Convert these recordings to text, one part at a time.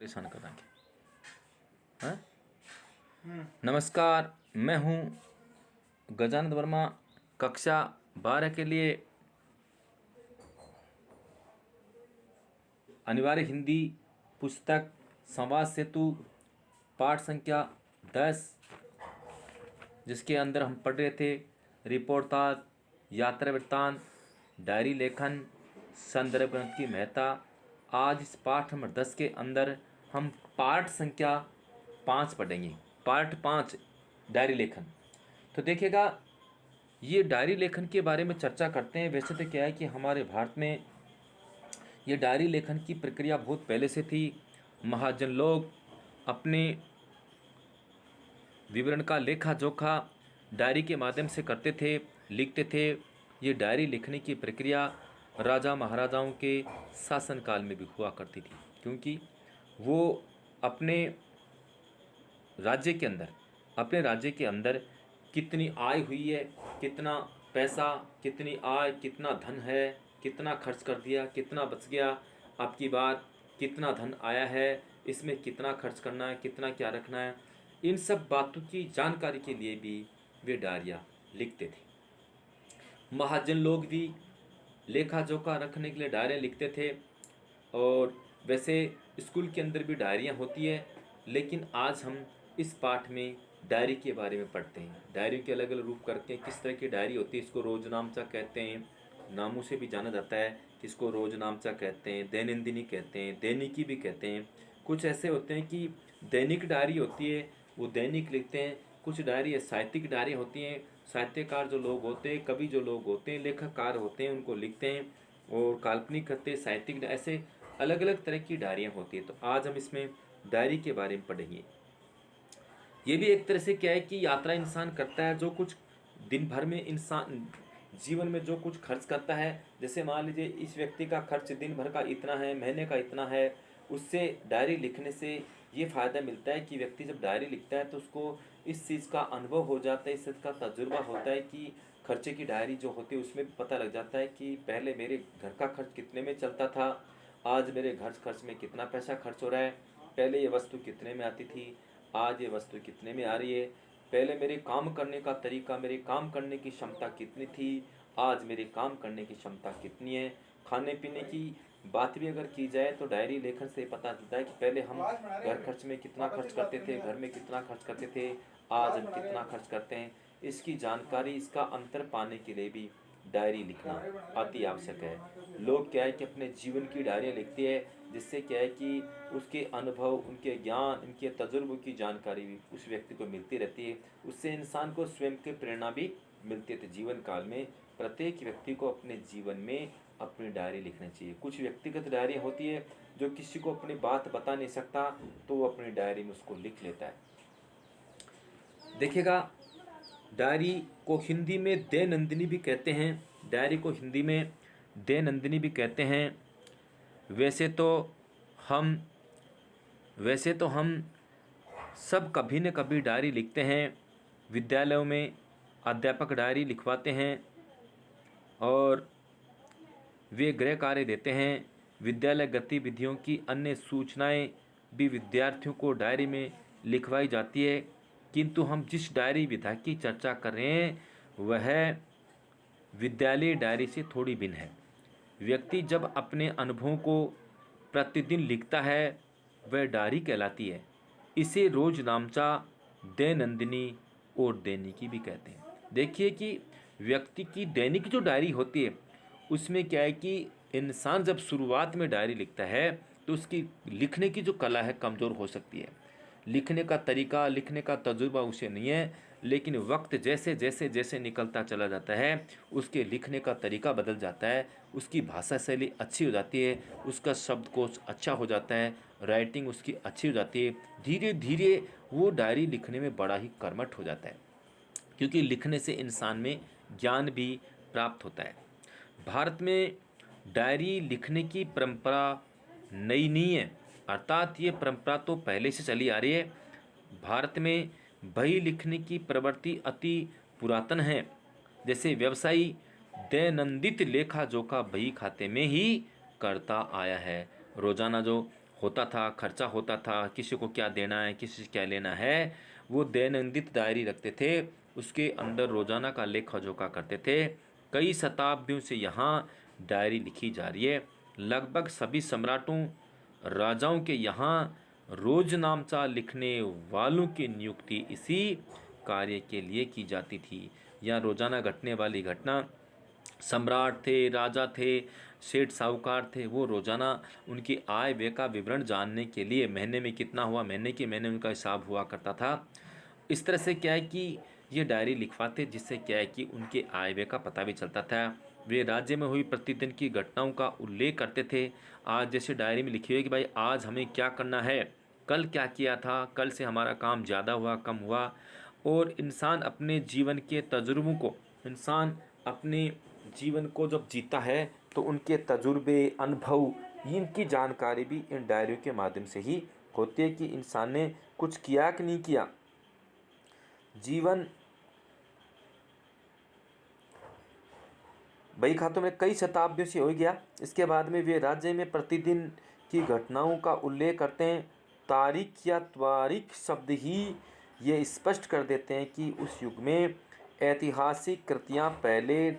परेशान करेंगे। हाँ, नमस्कार, मैं हूँ गजानंद वर्मा। कक्षा 12 के लिए अनिवार्य हिंदी पुस्तक संवाद सेतु पाठ संख्या 10, जिसके अंदर हम पढ़ रहे थे रिपोर्टाज, यात्रा वृत्तांत, डायरी लेखन, संदर्भ ग्रंथ की महत्ता। आज इस पाठ नंबर 10 के अंदर हम पाठ संख्या 5 पढ़ेंगे। पार्ट 5, डायरी लेखन। तो देखिएगा, ये डायरी लेखन के बारे में चर्चा करते हैं। वैसे तो क्या है कि हमारे भारत में ये डायरी लेखन की प्रक्रिया बहुत पहले से थी। महाजन लोग अपने विवरण का लेखा जोखा डायरी के माध्यम से करते थे, लिखते थे। ये डायरी लिखने की प्रक्रिया राजा महाराजाओं के शासनकाल में भी हुआ करती थी, क्योंकि वो अपने राज्य के अंदर कितनी आय हुई है, कितना पैसा, कितनी आय, कितना धन है, कितना खर्च कर दिया, कितना बच गया, अब की बार कितना धन आया है, इसमें कितना खर्च करना है, कितना क्या रखना है, इन सब बातों की जानकारी के लिए भी वे डायरिया लिखते थे। महाजन लोग भी लेखा जोखा रखने के लिए डायरियाँ लिखते थे। और वैसे स्कूल के अंदर भी डायरियाँ होती है, लेकिन आज हम इस पाठ में डायरी के बारे में पढ़ते हैं। डायरी के अलग अलग रूप करते हैं, किस तरह की डायरी होती है। इसको रोजनामचा कहते हैं, नामों से भी जाना जाता है। इसको रोजनामचा कहते हैं, दैनंदिनी कहते हैं, दैनिकी भी कहते हैं। कुछ ऐसे होते हैं कि दैनिक डायरी होती है, वो दैनिक लिखते हैं। कुछ डायरी साहित्यिक डायरी होती हैं, साहित्यकार जो लोग होते हैं, कवि जो लोग होते हैं, लेखककार होते हैं, उनको लिखते हैं। और काल्पनिक करते हैं, साहित्यिक, ऐसे अलग अलग तरह की डायरियाँ होती है। तो आज हम इसमें डायरी के बारे में पढ़ेंगे। ये भी एक तरह से क्या है कि यात्रा इंसान करता है, जो कुछ दिन भर में इंसान जीवन में जो कुछ खर्च करता है। जैसे मान लीजिए इस व्यक्ति का खर्च दिन भर का इतना है, महीने का इतना है, उससे डायरी लिखने से ये फ़ायदा मिलता है कि व्यक्ति जब डायरी लिखता है तो उसको इस चीज़ का अनुभव हो जाता है, इस चीज़ का तजुर्बा होता है कि खर्चे की डायरी जो होती है उसमें पता लग जाता है कि पहले मेरे घर का खर्च कितने में चलता था, आज मेरे घर खर्च में कितना पैसा खर्च हो रहा है, पहले ये वस्तु कितने में आती थी, आज ये वस्तु कितने में आ रही है, पहले मेरे काम करने का तरीका, मेरे काम करने की क्षमता कितनी थी, आज मेरे काम करने की क्षमता कितनी है। खाने पीने की बात भी अगर की जाए तो डायरी लेखन से पता चलता है कि पहले हम घर खर्च में कितना खर्च करते थे, घर में कितना खर्च करते थे, आज हम कितना खर्च करते हैं। इसकी जानकारी, इसका अंतर पाने के लिए भी डायरी लिखना अति आवश्यक है। लोग क्या है कि अपने जीवन की डायरियाँ लिखते हैं, जिससे क्या है कि उसके अनुभव, उनके ज्ञान, उनके तजुर्बे की जानकारी भी उस व्यक्ति को मिलती रहती है। उससे इंसान को स्वयं की प्रेरणा भी मिलती है। जीवन काल में प्रत्येक व्यक्ति को अपने जीवन में अपनी डायरी लिखनी चाहिए। कुछ व्यक्तिगत डायरी होती है जो किसी को अपनी बात बता नहीं सकता, तो वो अपनी डायरी में उसको लिख लेता है। देखिएगा, डायरी को हिंदी में दैनंदिनी भी कहते हैं। डायरी को हिंदी में दैनंदिनी भी कहते हैं। वैसे तो हम सब कभी न कभी डायरी लिखते हैं। विद्यालयों में अध्यापक डायरी लिखवाते हैं और वे गृह कार्य देते हैं। विद्यालय गतिविधियों की अन्य सूचनाएं भी विद्यार्थियों को डायरी में लिखवाई जाती है। किंतु हम जिस डायरी विधा की चर्चा कर रहे हैं वह विद्यालय डायरी से थोड़ी भिन्न है। व्यक्ति जब अपने अनुभवों को प्रतिदिन लिखता है वह डायरी कहलाती है। इसे रोजनामचा, दैनंदिनी और दैनिकी भी कहते हैं। देखिए कि व्यक्ति की दैनिक जो डायरी होती है उसमें क्या है कि इंसान जब शुरुआत में डायरी लिखता है तो उसकी लिखने की जो कला है कमज़ोर हो सकती है। लिखने का तरीका, लिखने का तजुर्बा उसे नहीं है, लेकिन वक्त जैसे जैसे जैसे निकलता चला जाता है उसके लिखने का तरीका बदल जाता है, उसकी भाषा शैली अच्छी हो जाती है, उसका शब्दकोश अच्छा हो जाता है, राइटिंग उसकी अच्छी हो जाती है। धीरे धीरे वो डायरी लिखने में बड़ा ही कर्मठ हो जाता है, क्योंकि लिखने से इंसान में ज्ञान भी प्राप्त होता है। भारत में डायरी लिखने की परंपरा नई नहीं है, अर्थात ये परंपरा तो पहले से चली आ रही है। भारत में बही लिखने की प्रवृत्ति अति पुरातन है। जैसे व्यवसायी दैनंदित लेखा जोखा बही खाते में ही करता आया है। रोजाना जो होता था, खर्चा होता था, किसी को क्या देना है, किसी से क्या लेना है, वो दैनंदिन डायरी रखते थे। उसके अंदर रोज़ाना का लेखा जोखा करते थे। कई शताब्दियों से यहाँ डायरी लिखी जा रही है। लगभग सभी सम्राटों, राजाओं के यहाँ रोजनामचा लिखने वालों की नियुक्ति इसी कार्य के लिए की जाती थी। या रोजाना घटने वाली घटना, सम्राट थे, राजा थे, सेठ साहूकार थे, वो रोजाना उनकी आय व्यय का विवरण जानने के लिए महीने में कितना हुआ, महीने उनका हिसाब हुआ करता था। इस तरह से क्या है कि ये डायरी लिखवाते, जिससे क्या है कि उनके आय व्यय का पता भी चलता था। वे राज्य में हुई प्रतिदिन की घटनाओं का उल्लेख करते थे। आज जैसे डायरी में लिखी हुई है कि भाई आज हमें क्या करना है, कल क्या किया था, कल से हमारा काम ज़्यादा हुआ कम हुआ। और इंसान अपने जीवन के तजुर्बों को, इंसान अपने जीवन को जब जीता है तो उनके तजुर्बे, अनुभव, इनकी जानकारी भी इन डायरियों के माध्यम से ही होती है कि इंसान ने कुछ किया कि नहीं किया। जीवन बही खातों में कई शताब्दियों से हो गया। इसके बाद में वे राज्य में प्रतिदिन की घटनाओं का उल्लेख करते हैं। तारीख या त्वारीख शब्द ही ये स्पष्ट कर देते हैं कि उस युग में ऐतिहासिक कृतियाँ पहले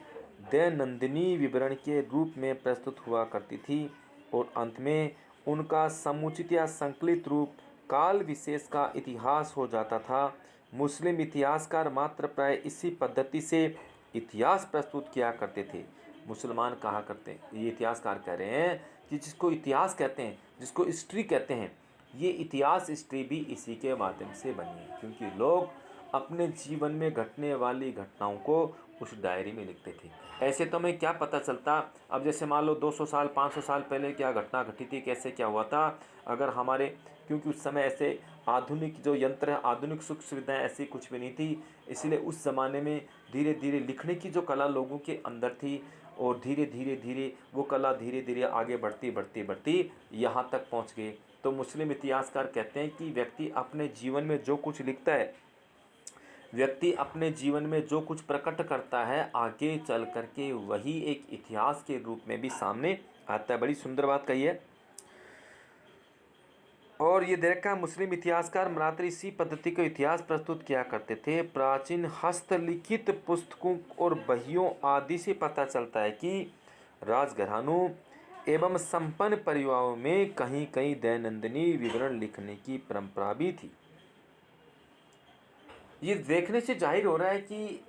दैनंदिनी विवरण के रूप में प्रस्तुत हुआ करती थी और अंत में उनका समुचित या संकलित रूप काल विशेष का इतिहास हो जाता था। मुस्लिम इतिहासकार मात्र प्राय इसी पद्धति से इतिहास प्रस्तुत किया करते थे। मुसलमान कहा करते हैं, ये इतिहासकार कह रहे हैं कि जिसको इतिहास कहते हैं, जिसको हिस्ट्री कहते हैं, ये इतिहास हिस्ट्री भी इसी के माध्यम से बनी है, क्योंकि लोग अपने जीवन में घटने वाली घटनाओं को उस डायरी में लिखते थे। ऐसे तो हमें क्या पता चलता, अब जैसे मान लो 200 साल 500 साल पहले क्या घटना घटी थी, कैसे क्या हुआ था, अगर हमारे, क्योंकि उस समय ऐसे आधुनिक जो यंत्र है, आधुनिक सुख सुविधाएं ऐसी कुछ भी नहीं थी, इसलिए उस ज़माने में धीरे धीरे लिखने की जो कला लोगों के अंदर थी, और धीरे धीरे धीरे वो कला धीरे धीरे आगे बढ़ती बढ़ती बढ़ती यहाँ तक पहुँच गई। तो मुस्लिम इतिहासकार कहते हैं कि व्यक्ति अपने जीवन में जो कुछ लिखता है, व्यक्ति अपने जीवन में जो कुछ प्रकट करता है, आगे चल करके वही एक इतिहास के रूप में भी सामने आता है। बड़ी सुंदर बात कही है। और ये देखा, मुस्लिम इतिहासकार मात्र इसी पद्धति का इतिहास प्रस्तुत किया करते थे। प्राचीन हस्तलिखित पुस्तकों और बहियों आदि से पता चलता है कि राजघरानों एवं संपन्न परिवारों में कहीं कहीं दैनंदिनी विवरण लिखने की परंपरा भी थी। ये देखने से जाहिर हो रहा है कि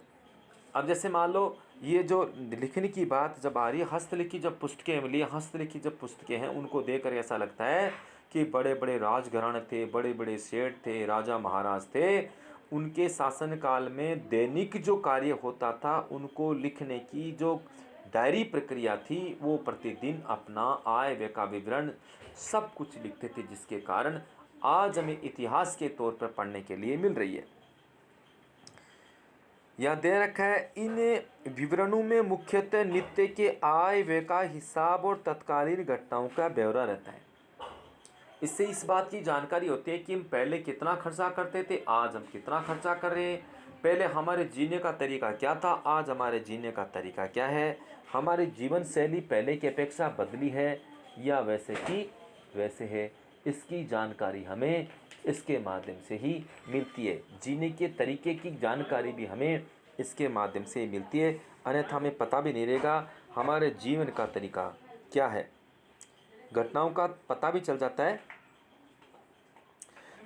अब जैसे मान लो ये जो लिखने की बात जब आ रही है, हस्तलिखित जब पुस्तकें मिली, हस्तलिखित जब पुस्तकें हैं, उनको देखकर ऐसा लगता है कि बड़े बड़े राजघराने थे, बड़े बड़े सेठ थे, राजा महाराज थे, उनके शासनकाल में दैनिक जो कार्य होता था उनको लिखने की जो डायरी प्रक्रिया थी, वो प्रतिदिन अपना आय व्यय का विवरण सब कुछ लिखते थे, जिसके कारण आज हमें इतिहास के तौर पर पढ़ने के लिए मिल रही है। यहाँ दे रखा है, इन विवरणों में मुख्यतः नित्य के आय व्यय का हिसाब और तत्कालीन घटनाओं का ब्यौरा रहता है। इससे इस बात की जानकारी होती है कि हम पहले कितना खर्चा करते थे, आज हम कितना खर्चा कर रहे हैं, पहले हमारे जीने का तरीका क्या था, आज हमारे जीने का तरीका क्या है, हमारी जीवन शैली पहले की अपेक्षा बदली है या वैसे की वैसे है। इसकी जानकारी हमें इसके माध्यम से ही मिलती है। जीने के तरीके की जानकारी भी हमें इसके माध्यम से मिलती है, अन्यथा हमें पता भी नहीं रहेगा हमारे जीवन का तरीका क्या है। घटनाओं का पता भी चल जाता है।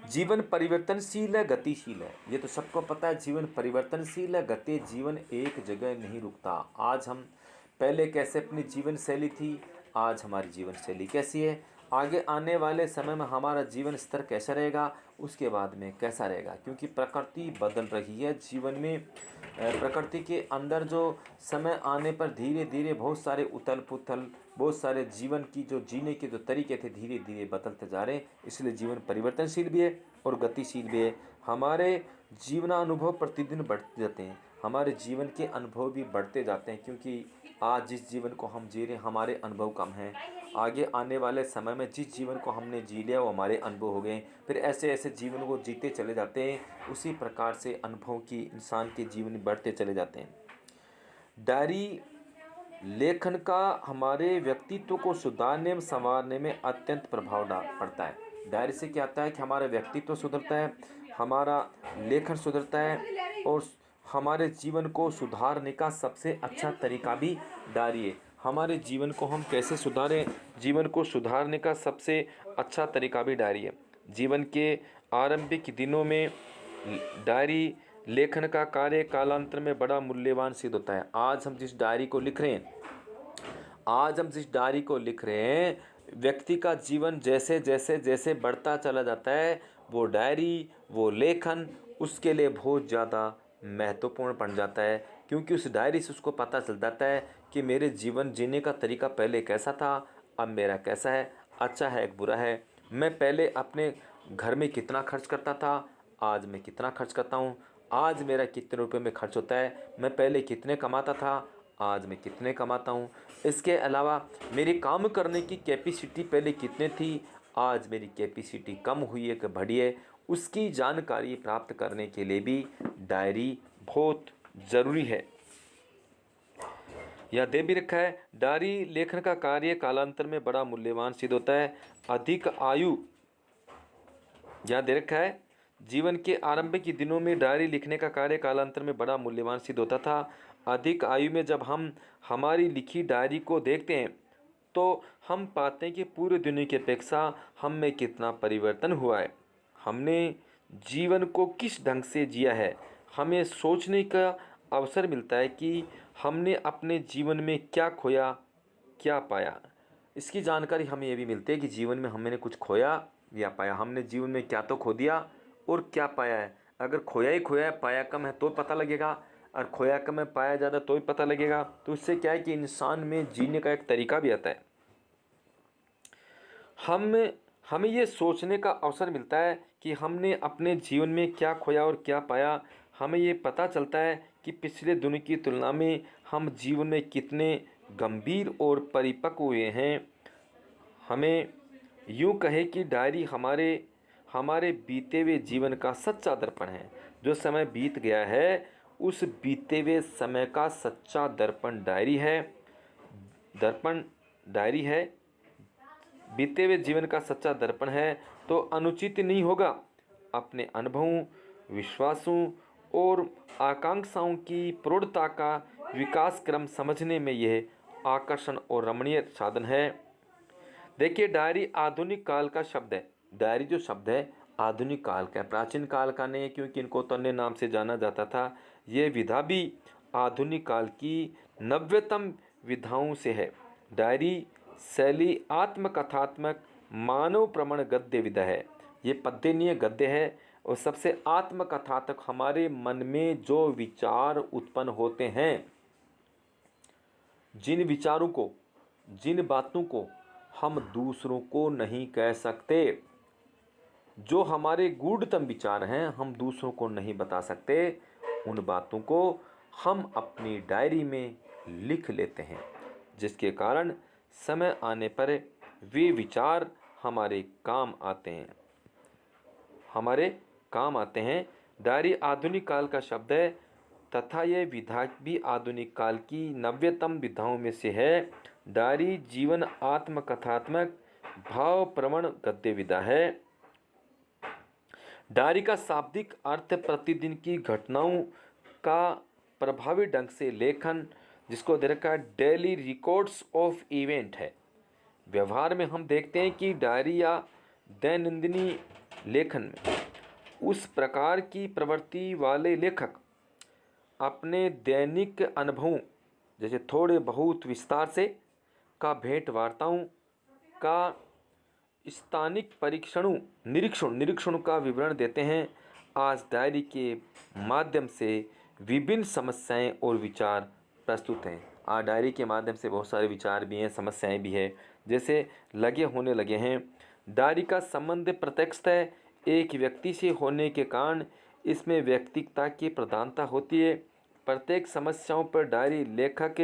जीवन परिवर्तनशील है, गतिशील है, ये तो सबको पता है। जीवन परिवर्तनशील है, गति, जीवन एक जगह नहीं रुकता। आज हम, पहले कैसे अपनी जीवन शैली थी, आज हमारी जीवन शैली कैसी है, आगे आने वाले समय में हमारा जीवन स्तर कैसा रहेगा, उसके बाद में कैसा रहेगा, क्योंकि प्रकृति बदल रही है। जीवन में प्रकृति के अंदर जो समय आने पर धीरे धीरे बहुत सारे उथल पुथल, बहुत सारे जीवन की जो जीने के जो तरीके थे धीरे धीरे बदलते जा रहे हैं। इसलिए जीवन परिवर्तनशील भी है और गतिशील भी है। हमारे जीवनानुभव प्रतिदिन बढ़ते जाते हैं, हमारे जीवन के अनुभव भी बढ़ते जाते हैं, क्योंकि आज जिस जीवन को हम जी रहे हैं हमारे अनुभव कम हैं, आगे आने वाले समय में जिस जीवन को हमने जी लिया वो हमारे अनुभव हो गए, फिर ऐसे ऐसे जीवन को जीते चले जाते हैं। उसी प्रकार से अनुभव की इंसान के जीवन बढ़ते चले जाते हैं। डायरी लेखन का हमारे व्यक्तित्व को सुधारने में संवारने में अत्यंत प्रभाव पड़ता है। डायरी से क्या होता है कि हमारा व्यक्तित्व सुधरता है, हमारा लेखन सुधरता है और हमारे जीवन को सुधारने का सबसे अच्छा तरीका भी डायरी है। हमारे जीवन को हम कैसे सुधारें, जीवन को सुधारने का सबसे अच्छा तरीका भी डायरी है। जीवन के आरंभिक दिनों में डायरी लेखन का कार्य कालांतर में बड़ा मूल्यवान सिद्ध होता है। आज हम जिस डायरी को लिख रहे हैं, व्यक्ति का जीवन जैसे जैसे जैसे बढ़ता चला जाता है, वो डायरी, वो लेखन उसके लिए बहुत ज़्यादा महत्वपूर्ण बन जाता है, क्योंकि उस डायरी से उसको पता चल जाता है कि मेरे जीवन जीने का तरीका पहले कैसा था, अब मेरा कैसा है, अच्छा है एक बुरा है। मैं पहले अपने घर में कितना खर्च करता था, आज मैं कितना खर्च करता हूँ। आज मेरा कितने रुपए में खर्च होता है, मैं पहले कितने कमाता था, आज मैं कितने कमाता हूँ। इसके अलावा मेरी काम करने की कैपेसिटी पहले कितने थी, आज मेरी कैपेसिटी कम हुई है कि बढ़ी है। उसकी जानकारी प्राप्त करने के लिए भी डायरी बहुत ज़रूरी है। यह दे भी रखा है, डायरी लेखन का कार्य कालांतर में बड़ा मूल्यवान सिद्ध होता है। अधिक आयु, यह दे रखा है, जीवन के आरंभिक दिनों में डायरी लिखने का कार्य कालांतर में बड़ा मूल्यवान सिद्ध होता था। अधिक आयु में जब हम हमारी लिखी डायरी को देखते हैं तो हम पाते हैं कि पूरी दुनिया की अपेक्षा हम में कितना परिवर्तन हुआ है, हमने जीवन को किस ढंग से जिया है। हमें सोचने का अवसर मिलता है कि हमने अपने जीवन में क्या खोया, क्या पाया। इसकी जानकारी हमें ये भी मिलती है कि जीवन में हमने कुछ खोया या पाया, हमने जीवन में क्या तो खो दिया और क्या पाया है। अगर खोया ही खोया है, पाया कम है तो पता लगेगा, और खोया कम है पाया ज़्यादा तो भी पता लगेगा। तो इससे क्या है कि इंसान में जीने का एक तरीका भी आता है। हमें ये सोचने का अवसर मिलता है कि हमने अपने जीवन में क्या खोया और क्या पाया। हमें ये पता चलता है कि पिछले दिनों की तुलना में हम जीवन में कितने गंभीर और परिपक्व हुए हैं। हमें यूँ कहे कि डायरी हमारे हमारे बीते हुए जीवन का सच्चा दर्पण है। जो समय बीत गया है उस बीते हुए समय का सच्चा दर्पण डायरी है। दर्पण डायरी है, बीते हुए जीवन का सच्चा दर्पण है। तो अनुचित नहीं होगा अपने अनुभवों, विश्वासों और आकांक्षाओं की प्रौढ़ता का विकास क्रम समझने में यह आकर्षण और रमणीय साधन है। देखिए, डायरी आधुनिक काल का शब्द है। डायरी जो शब्द है आधुनिक काल का है, प्राचीन काल का नहीं है, क्योंकि इनको तो अन्य नाम से जाना जाता था। ये विधा भी आधुनिक काल की नव्यतम विधाओं से है। डायरी शैली आत्मकथात्मक मानव प्रवण गद्य विधा है। ये पद्य नहीं है, गद्य है। और सबसे आत्मकथात्मक, हमारे मन में जो विचार उत्पन्न होते हैं, जिन विचारों को, जिन बातों को हम दूसरों को नहीं कह सकते, जो हमारे गूढ़तम विचार हैं हम दूसरों को नहीं बता सकते, उन बातों को हम अपनी डायरी में लिख लेते हैं, जिसके कारण समय आने पर वे विचार हमारे काम आते हैं, हमारे काम आते हैं। डायरी आधुनिक काल का शब्द है तथा यह विधा भी आधुनिक काल की नव्यतम विधाओं में से है। डायरी जीवन आत्मकथात्मक भाव प्रवण गद्य विधा है। डायरी का शाब्दिक अर्थ प्रतिदिन की घटनाओं का प्रभावी ढंग से लेखन, जिसको दे रखा है डेली रिकॉर्ड्स ऑफ इवेंट है। व्यवहार में हम देखते हैं कि डायरी या दैनंदिनी लेखन में उस प्रकार की प्रवृत्ति वाले लेखक अपने दैनिक अनुभवों, जैसे थोड़े बहुत विस्तार से का भेंट वार्ताओं का स्थानिक निरीक्षणों का विवरण देते हैं। आज डायरी के माध्यम से विभिन्न समस्याएं और विचार प्रस्तुत हैं। आज डायरी के माध्यम से बहुत सारे विचार भी हैं, समस्याएं भी हैं, जैसे होने लगे हैं। डायरी का संबंध प्रत्यक्षतः एक व्यक्ति से होने के कारण इसमें व्यक्तिगतता की प्रधानता होती है। प्रत्येक समस्याओं पर डायरी लेखक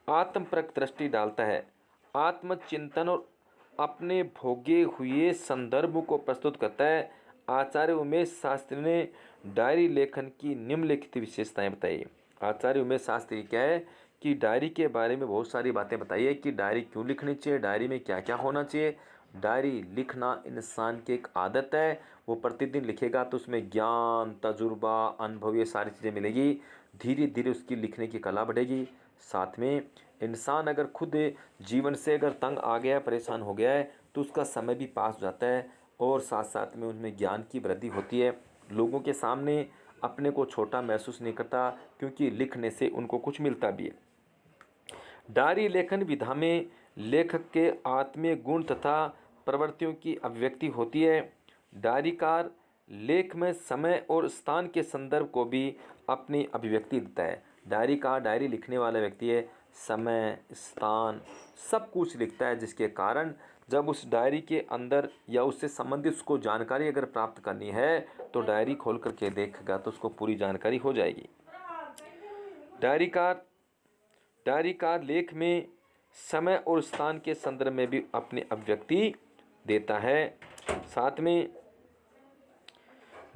आत्मपरक दृष्टि डालता है, आत्मचिंतन और अपने भोगे हुए संदर्भ को प्रस्तुत करता है। आचार्य उमेश शास्त्री ने डायरी लेखन की निम्नलिखित विशेषताएं बताई। आचार्य उमेश शास्त्री क्या है कि डायरी के बारे में बहुत सारी बातें बताइए कि डायरी क्यों लिखनी चाहिए, डायरी में क्या क्या होना चाहिए। डायरी लिखना इंसान की एक आदत है, वो प्रतिदिन लिखेगा तो उसमें ज्ञान, तजुर्बा, अनुभव, ये सारी चीज़ें मिलेगी। धीरे धीरे उसकी लिखने की कला बढ़ेगी। साथ में इंसान अगर खुद जीवन से अगर तंग आ गया है, परेशान हो गया है, तो उसका समय भी पास हो जाता है और साथ साथ में उनमें ज्ञान की वृद्धि होती है। लोगों के सामने अपने को छोटा महसूस नहीं करता, क्योंकि लिखने से उनको कुछ मिलता भी है। डायरी लेखन विधा में लेखक के आत्मीय गुण तथा प्रवृत्तियों की अभिव्यक्ति होती है। डायरीकार लेख में समय और स्थान के संदर्भ को भी अपनी अभिव्यक्ति देता है। डायरीकार, डायरी लिखने वाला व्यक्ति है, समय, स्थान सब कुछ लिखता है, जिसके कारण जब उस डायरी के अंदर या उससे संबंधित उसको जानकारी अगर प्राप्त करनी है तो डायरी खोल करके देखेगा तो उसको पूरी जानकारी हो जाएगी। डायरीकार डायरीकार लेख में समय और स्थान के संदर्भ में भी अपनी अभिव्यक्ति देता है। साथ में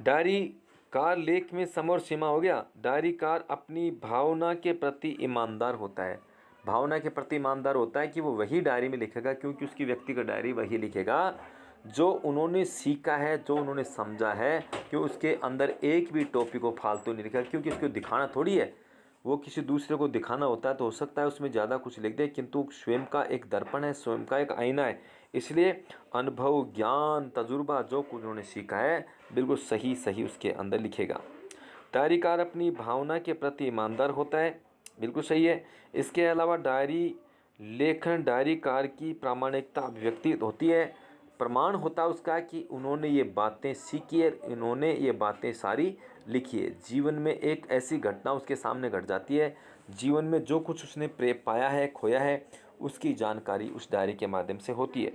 डायरीकार लेख में समय और सीमा हो गया। डायरीकार अपनी भावना के प्रति ईमानदार होता है। भावना के प्रति ईमानदार होता है कि वो वही डायरी में लिखेगा, क्योंकि उसकी व्यक्तिगत डायरी वही लिखेगा जो उन्होंने सीखा है, जो उन्होंने समझा है, कि उसके अंदर एक भी टॉपिक को फालतू नहीं लिखा, क्योंकि उसको दिखाना थोड़ी है, वो किसी दूसरे को दिखाना होता है तो हो सकता है उसमें ज़्यादा कुछ लिख दे, किंतु स्वयं का एक दर्पण है, स्वयं का एक आईना है। इसलिए अनुभव, ज्ञान, तजुर्बा जो कुछ उन्होंने सीखा है बिल्कुल सही सही उसके अंदर लिखेगा। डायरीकार अपनी भावना के प्रति ईमानदार होता है, बिल्कुल सही है। इसके अलावा डायरी लेखन डायरीकार की प्रामाणिकता अभिव्यक्ति होती है। प्रमाण होता है उसका कि उन्होंने ये बातें सीखी है, इन्होंने ये बातें सारी लिखी है। जीवन में एक ऐसी घटना उसके सामने घट जाती है, जीवन में जो कुछ उसने पाया है, खोया है, उसकी जानकारी उस डायरी के माध्यम से होती है।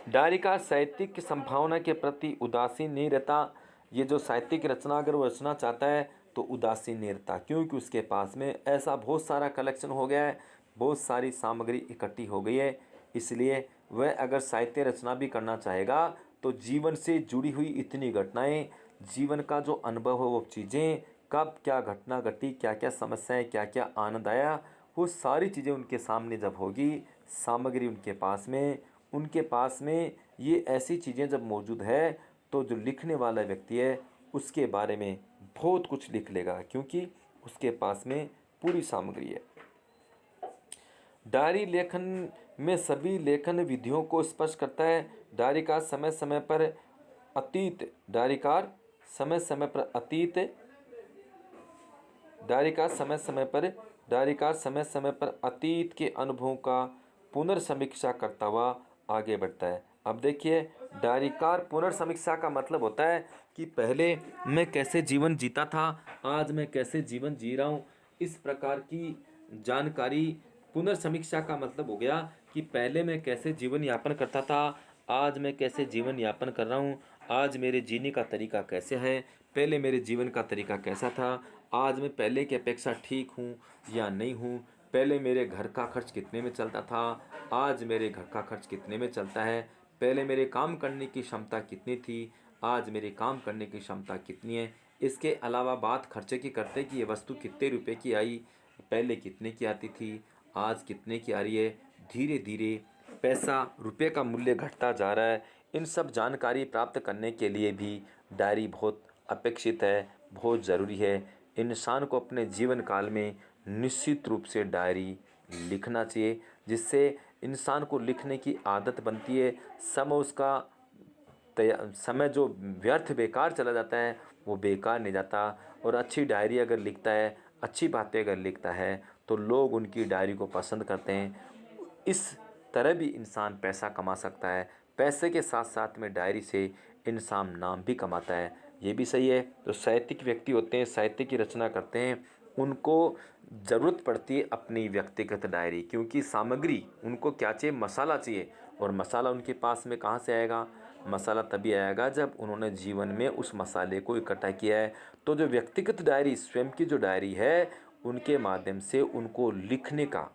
डायरीकार साहित्यिक संभावना के प्रति उदासीन नहीं रहता। ये जो साहित्यिक रचना अगर वो रचना चाहता है तो उदासीन नहीं रहता, क्योंकि उसके पास में ऐसा बहुत सारा कलेक्शन हो गया है, बहुत सारी सामग्री इकट्ठी हो गई है। इसलिए वह अगर साहित्य रचना भी करना चाहेगा तो जीवन से जुड़ी हुई इतनी घटनाएं, जीवन का जो अनुभव हो, वो चीज़ें, कब क्या घटना घटी, क्या क्या समस्याएं, क्या क्या आनंद आया, वो सारी चीज़ें उनके सामने जब होगी, सामग्री उनके पास में ये ऐसी चीज़ें जब मौजूद है, तो जो लिखने वाला व्यक्ति है उसके बारे में बहुत कुछ लिख लेगा, क्योंकि उसके पास में पूरी सामग्री है। डायरी लेखन में सभी लेखन विधियों को स्पष्ट करता है। डायरीकार समय समय पर अतीत डायरीकार समय समय पर अतीत डायरीकार समय समय पर डायरीकार समय समय पर अतीत के अनुभवों का पुनर्समीक्षा करता हुआ आगे बढ़ता है। अब देखिए, डायरीकार पुनर्समीक्षा का मतलब होता है कि पहले मैं कैसे जीवन जीता था, आज मैं कैसे जीवन जी रहा हूँ, इस प्रकार की जानकारी। पुनर्समीक्षा का मतलब हो गया कि पहले मैं कैसे जीवन यापन करता था, आज मैं कैसे जीवन यापन कर रहा हूँ, आज मेरे जीने का तरीका कैसे है, पहले मेरे जीवन का तरीका कैसा था, आज मैं पहले की अपेक्षा ठीक हूँ या नहीं हूँ, पहले मेरे घर का खर्च कितने में चलता था, आज मेरे घर का खर्च कितने में चलता है, पहले मेरे काम करने की क्षमता कितनी थी, आज मेरी काम करने की क्षमता कितनी है। इसके अलावा बात खर्चे की करते कि ये वस्तु कितने रुपए की आई, पहले कितने की आती थी, आज कितने की आ रही है। धीरे धीरे पैसा, रुपये का मूल्य घटता जा रहा है। इन सब जानकारी प्राप्त करने के लिए भी डायरी बहुत अपेक्षित है, बहुत ज़रूरी है। इंसान को अपने जीवन काल में निश्चित रूप से डायरी लिखना चाहिए, जिससे इंसान को लिखने की आदत बनती है। समय जो व्यर्थ बेकार चला जाता है वो बेकार नहीं जाता। और अच्छी डायरी अगर लिखता है, अच्छी बातें अगर लिखता है, तो लोग उनकी डायरी को पसंद करते हैं। इस तरह भी इंसान पैसा कमा सकता है। पैसे के साथ साथ में डायरी से इंसान नाम भी कमाता है, ये भी सही है। जो साहित्यिक व्यक्ति होते हैं, साहित्य की रचना करते हैं, उनको ज़रूरत पड़ती है अपनी व्यक्तिगत डायरी, क्योंकि सामग्री उनको क्या चाहिए, मसाला चाहिए। और मसाला उनके पास में कहाँ से आएगा, मसाला तभी आएगा जब उन्होंने जीवन में उस मसाले को इकट्ठा किया है। तो जो व्यक्तिगत डायरी, स्वयं की जो डायरी है, उनके माध्यम से उनको लिखने का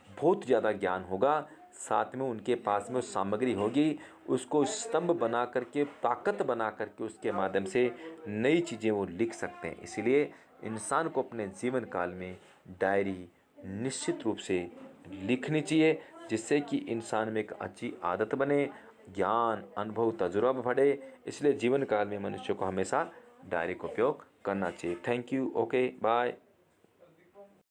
बहुत ज़्यादा ज्ञान होगा। साथ में उनके पास में सामग्री होगी, उसको स्तंभ बना करके, ताकत बना करके उसके माध्यम से नई चीज़ें वो लिख सकते हैं। इसलिए इंसान को अपने जीवन काल में डायरी निश्चित रूप से लिखनी चाहिए, जिससे कि इंसान में एक अच्छी आदत बने, ज्ञान अनुभव तजुर्बा बढ़े। इसलिए जीवन काल में मनुष्य को हमेशा डायरी का उपयोग करना चाहिए। Thank you. Okay bye.